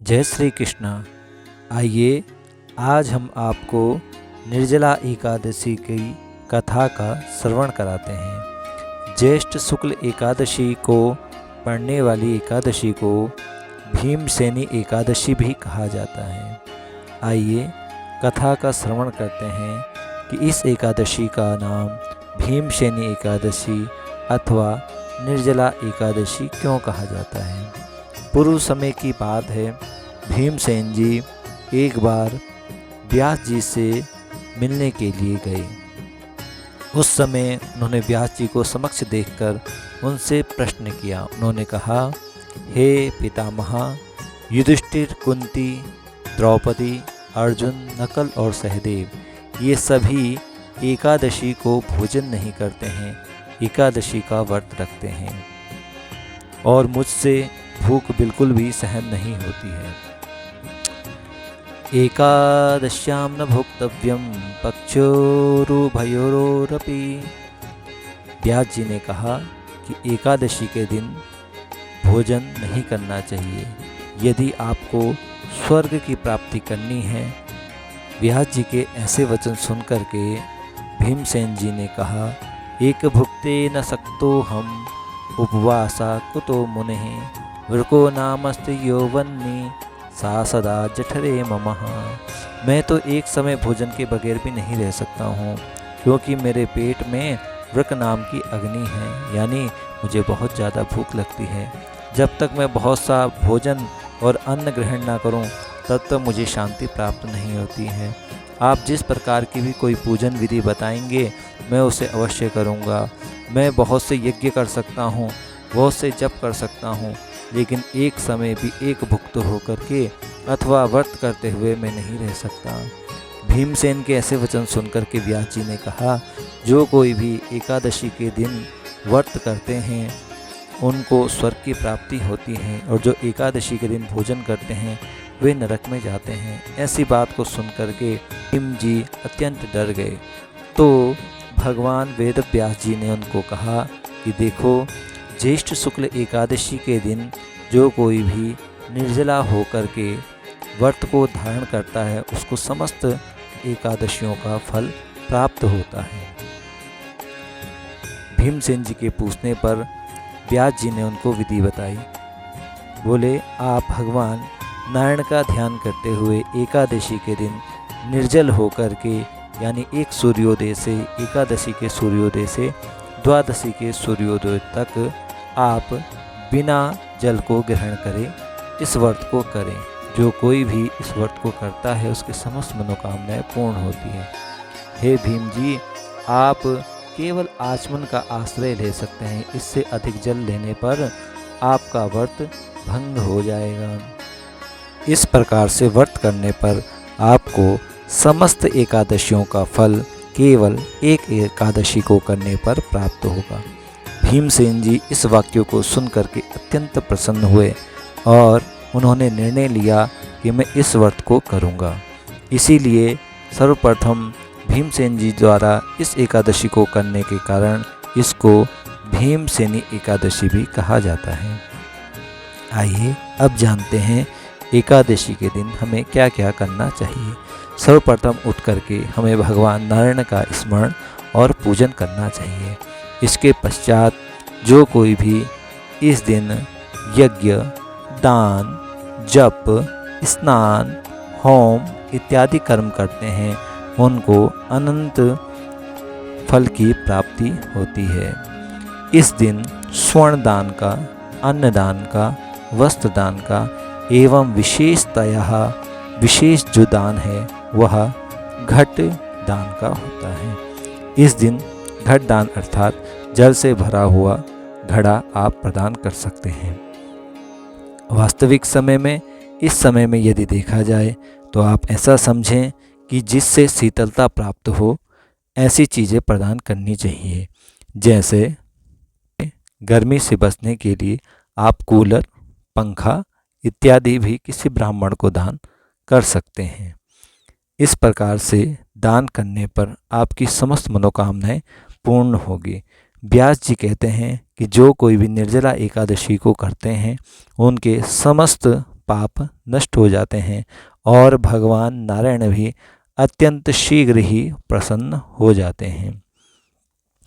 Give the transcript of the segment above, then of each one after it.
जय श्री कृष्ण। आइए आज हम आपको निर्जला एकादशी की कथा का श्रवण कराते हैं। ज्येष्ठ शुक्ल एकादशी को पड़ने वाली एकादशी को भीमसेनी एकादशी भी कहा जाता है। आइए कथा का श्रवण करते हैं कि इस एकादशी का नाम भीमसेनी एकादशी अथवा निर्जला एकादशी क्यों कहा जाता है। पूर्व समय की बात है, भीमसेन जी एक बार व्यास जी से मिलने के लिए गए। उस समय उन्होंने व्यास जी को समक्ष देखकर उनसे प्रश्न किया। उन्होंने कहा, हे पितामह, युधिष्ठिर, कुंती, द्रौपदी, अर्जुन, नकल और सहदेव ये सभी एकादशी को भोजन नहीं करते हैं, एकादशी का व्रत रखते हैं और मुझसे भूख बिल्कुल भी सहन नहीं होती है। एकादश्याम न भोक्तव्यम पक्षोरुभयोरपि। व्यास जी ने कहा कि एकादशी के दिन भोजन नहीं करना चाहिए यदि आपको स्वर्ग की प्राप्ति करनी है। व्यास जी के ऐसे वचन सुनकर के भीमसेन जी ने कहा, एक भुक्ते न सक्तो हम उपवासा कुतो मुनेः वृको नामस्ते यौवन्नी सा सदा जठरे ममः। मैं तो एक समय भोजन के बगैर भी नहीं रह सकता हूँ, क्योंकि मेरे पेट में वृक नाम की अग्नि है, यानी मुझे बहुत ज़्यादा भूख लगती है। जब तक मैं बहुत सा भोजन और अन्न ग्रहण ना करूँ तब तक मुझे शांति प्राप्त नहीं होती है। आप जिस प्रकार की भी कोई पूजन विधि बताएंगे मैं उसे अवश्य करूँगा। मैं बहुत से यज्ञ कर सकता हूँ, बहुत से जप कर सकता हूँ, लेकिन एक समय भी एक भुक्त होकर के अथवा व्रत करते हुए मैं नहीं रह सकता। भीमसेन के ऐसे वचन सुनकर के व्यास जी ने कहा, जो कोई भी एकादशी के दिन व्रत करते हैं उनको स्वर्ग की प्राप्ति होती है, और जो एकादशी के दिन भोजन करते हैं वे नरक में जाते हैं। ऐसी बात को सुनकर के भीम जी अत्यंत डर गए। तो भगवान वेद व्यास जी ने उनको कहा कि देखो, ज्येष्ठ शुक्ल एकादशी के दिन जो कोई भी निर्जला होकर के व्रत को धारण करता है उसको समस्त एकादशियों का फल प्राप्त होता है। भीमसेन जी के पूछने पर व्यास जी ने उनको विधि बताई। बोले, आप भगवान नारायण का ध्यान करते हुए एकादशी के दिन निर्जल होकर के, यानी एक सूर्योदय से, एकादशी के सूर्योदय से द्वादशी के सूर्योदय तक आप बिना जल को ग्रहण करें, इस व्रत को करें। जो कोई भी इस व्रत को करता है उसकी समस्त मनोकामनाएं पूर्ण होती है। हे भीम जी, आप केवल आचमन का आश्रय ले सकते हैं, इससे अधिक जल लेने पर आपका व्रत भंग हो जाएगा। इस प्रकार से व्रत करने पर आपको समस्त एकादशियों का फल केवल एक एकादशी को करने पर प्राप्त होगा। भीमसेन जी इस वाक्य को सुनकर के अत्यंत प्रसन्न हुए और उन्होंने निर्णय लिया कि मैं इस व्रत को करूँगा। इसीलिए सर्वप्रथम भीमसेन जी द्वारा इस एकादशी को करने के कारण इसको भीमसेनी एकादशी भी कहा जाता है। आइए अब जानते हैं एकादशी के दिन हमें क्या क्या करना चाहिए। सर्वप्रथम उठ करके हमें भगवान नारायण का स्मरण और पूजन करना चाहिए। इसके पश्चात जो कोई भी इस दिन यज्ञ, दान, जप, स्नान, होम इत्यादि कर्म करते हैं उनको अनंत फल की प्राप्ति होती है। इस दिन स्वर्ण दान का, अन्न दान का, वस्त्र दान का एवं विशेषतया विशेष जो दान है वह घट दान का होता है। इस दिन घट दान अर्थात जल से भरा हुआ घड़ा आप प्रदान कर सकते हैं। वास्तविक समय में, इस समय में यदि देखा जाए तो आप ऐसा समझें कि जिससे शीतलता प्राप्त हो ऐसी चीज़ें प्रदान करनी चाहिए। जैसे गर्मी से बचने के लिए आप कूलर, पंखा इत्यादि भी किसी ब्राह्मण को दान कर सकते हैं। इस प्रकार से दान करने पर आपकी समस्त मनोकामनाएं पूर्ण होगी। व्यास जी कहते हैं कि जो कोई भी निर्जला एकादशी को करते हैं उनके समस्त पाप नष्ट हो जाते हैं और भगवान नारायण भी अत्यंत शीघ्र ही प्रसन्न हो जाते हैं।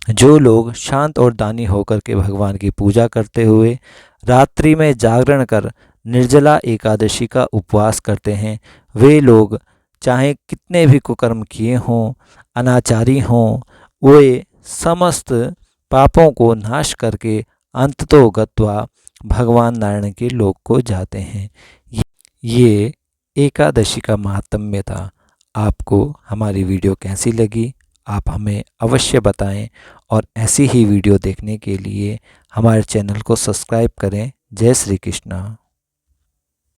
जो लोग शांत और दानी होकर के भगवान की पूजा करते हुए रात्रि में जागरण कर निर्जला एकादशी का उपवास करते हैं, वे लोग चाहे कितने भी कुकर्म किए हों, अनाचारी हों, वे समस्त पापों को नाश करके अंततो गत्वा भगवान नारायण के लोक को जाते हैं। ये एकादशी का महात्म्य था। आपको हमारी वीडियो कैसी लगी आप हमें अवश्य बताएं और ऐसी ही वीडियो देखने के लिए हमारे चैनल को सब्सक्राइब करें। जय श्री कृष्णा।